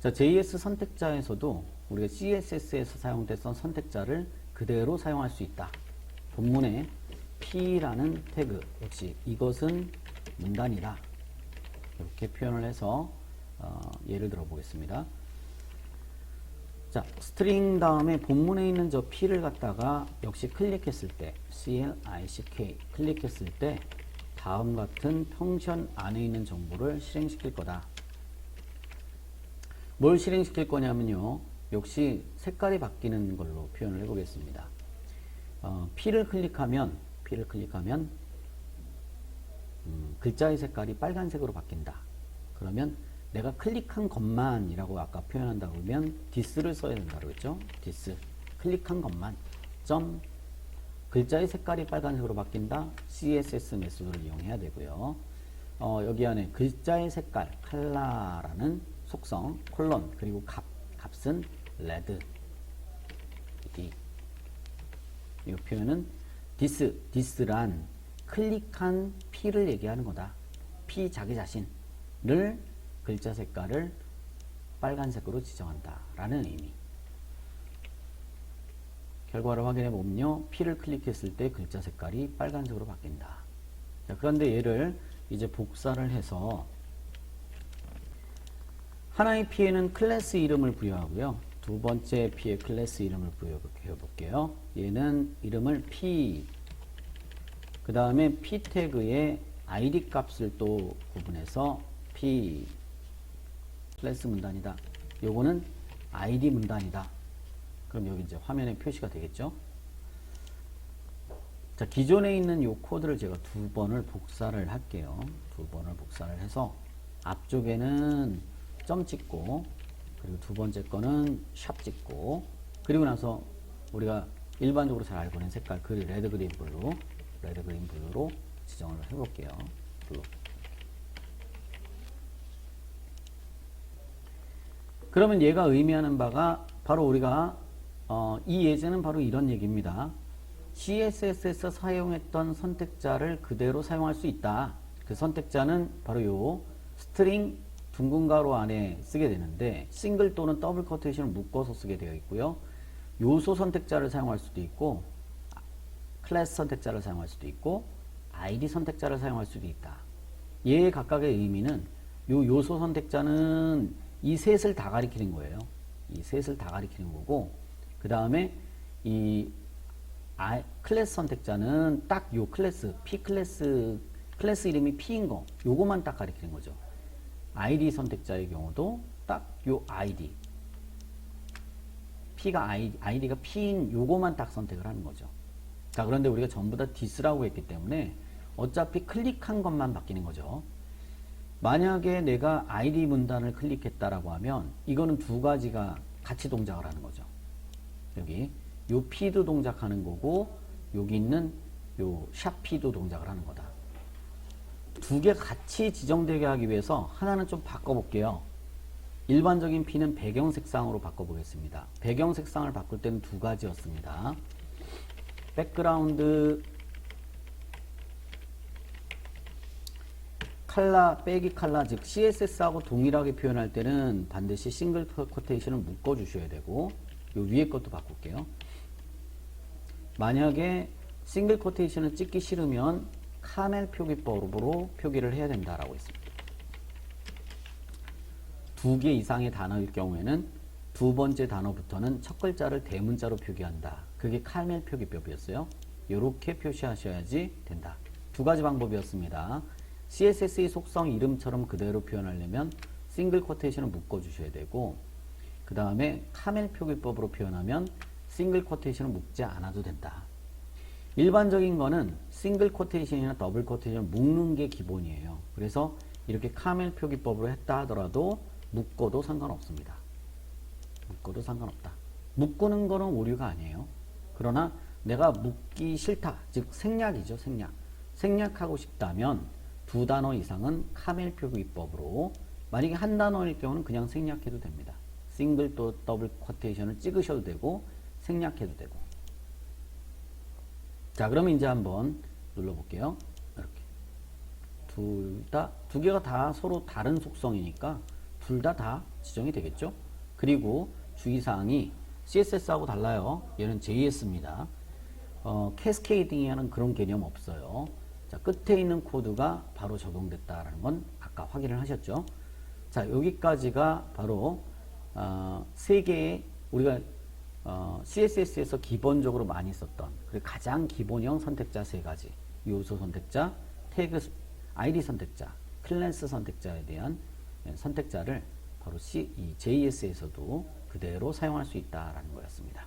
자, JS 선택자에서도 우리가 CSS에서 사용됐던 선택자를 그대로 사용할 수 있다. 본문에 P라는 태그, 역시 이것은 문단이다. 이렇게 표현을 해서 예를 들어 보겠습니다. 자, 스트링 다음에 본문에 있는 저 P를 갖다가 역시 클릭했을 때 CLICK 클릭했을 때 다음 같은 펑션 안에 있는 정보를 실행시킬 거다. 뭘 실행시킬 거냐면요, 역시 색깔이 바뀌는 걸로 표현을 해보겠습니다. P를 클릭하면 글자의 색깔이 빨간색으로 바뀐다. 그러면 내가 클릭한 것만 이라고 아까 표현한다 그러면 this를 써야 된다고 했죠. this 클릭한 것만 점 글자의 색깔이 빨간색으로 바뀐다. CSS 메소드를 이용해야 되고요. 여기 안에 글자의 색깔 컬러라는 속성 콜론 그리고 값은 레드 이 표현은 this란 클릭한 P를 얘기하는 거다. P 자기 자신을 글자 색깔을 빨간색으로 지정한다 라는 의미. 결과를 확인해 보면요, P를 클릭했을 때 글자 색깔이 빨간색으로 바뀐다. 자, 그런데 얘를 이제 복사를 해서 하나의 P에는 클래스 이름을 부여하고요, 두 번째 P에 클래스 이름을 부여해 볼게요. 얘는 이름을 P, 그 다음에 P 태그의 ID 값을 또 구분해서 P 클래스 문단이다. 요거는 ID 문단이다. 그럼 여기 이제 화면에 표시가 되겠죠. 자, 기존에 있는 요 코드를 제가 두 번을 복사를 할게요. 두 번을 복사를 해서 앞쪽에는 점 찍고, 그리고 두 번째 거는 샵 찍고, 그리고 나서 우리가 일반적으로 잘 알고 있는 색깔 그 레드 그린 블루로 지정을 해볼게요. 블루. 그러면 얘가 의미하는 바가 바로 우리가 이 예제는 바로 이런 얘기입니다. CSS에서 사용했던 선택자를 그대로 사용할 수 있다. 그 선택자는 바로 요 스트링 둥근 가로 안에 쓰게 되는데 싱글 또는 더블 쿼테이션을 묶어서 쓰게 되어 있고요. 요소 선택자를 사용할 수도 있고 클래스 선택자를 사용할 수도 있고 ID 선택자를 사용할 수도 있다. 얘의 각각의 의미는 요 요소 선택자는 이 셋을 다 가리키는 거예요. 이 셋을 다 가리키는 거고, 그 다음에 이 클래스 선택자는 딱 요 클래스, P 클래스 이름이 P인 거, 요거만 딱 가리키는 거죠. ID 선택자의 경우도 딱 요 ID, ID가 P인 요거만 딱 선택을 하는 거죠. 자, 그런데 우리가 전부 다 this라고 했기 때문에 어차피 클릭한 것만 바뀌는 거죠. 만약에 내가 ID 문단을 클릭했다라고 하면 이거는 두 가지가 같이 동작을 하는 거죠. 여기 요 P도 동작하는 거고 여기 있는 요 샵 P도 동작을 하는 거다. 두 개 같이 지정되게 하기 위해서 하나는 좀 바꿔볼게요. 일반적인 P는 배경 색상으로 바꿔보겠습니다. 배경 색상을 바꿀 때는 두 가지였습니다. 백그라운드 칼라 빼기 칼라, 즉 CSS하고 동일하게 표현할 때는 반드시 싱글 쿼테이션을 묶어 주셔야 되고, 요 위에 것도 바꿀게요. 만약에 싱글 쿼테이션을 찍기 싫으면 카멜 표기법으로 표기를 해야 된다라고 했습니다. 두 개 이상의 단어일 경우에는 두 번째 단어부터는 첫 글자를 대문자로 표기한다. 그게 카멜 표기법이었어요. 이렇게 표시하셔야지 된다. 두 가지 방법이었습니다. CSS의 속성 이름처럼 그대로 표현하려면 싱글 쿼테이션을 묶어 주셔야 되고, 그 다음에 카멜 표기법으로 표현하면 싱글 쿼테이션을 묶지 않아도 된다. 일반적인 거는 싱글 쿼테이션이나 더블 쿼테이션을 묶는 게 기본이에요. 그래서 이렇게 카멜 표기법으로 했다 하더라도 묶어도 상관없습니다. 묶어도 상관없다. 묶는 거는 오류가 아니에요. 그러나 내가 묶기 싫다, 즉 생략이죠. 생략하고 싶다면 두 단어 이상은 카멜 표기법으로, 만약에 한 단어일 경우는 그냥 생략해도 됩니다. 싱글 또 더블 쿼테이션을 찍으셔도 되고 생략해도 되고. 자, 그러면 이제 한번 눌러볼게요. 이렇게 두 개가 다 서로 다른 속성이니까 둘 다 지정이 되겠죠. 그리고 주의사항이 CSS하고 달라요. 얘는 JS입니다. 캐스케이딩이라는 그런 개념 없어요. 자, 끝에 있는 코드가 바로 적용됐다라는 건 아까 확인을 하셨죠. 자, 여기까지가 바로 세 개의 우리가 CSS에서 기본적으로 많이 썼던 그리고 가장 기본형 선택자 세 가지, 요소 선택자, 태그 ID 선택자, 클래스 선택자에 대한 선택자를 바로 이 JS에서도 그대로 사용할 수 있다라는 거였습니다.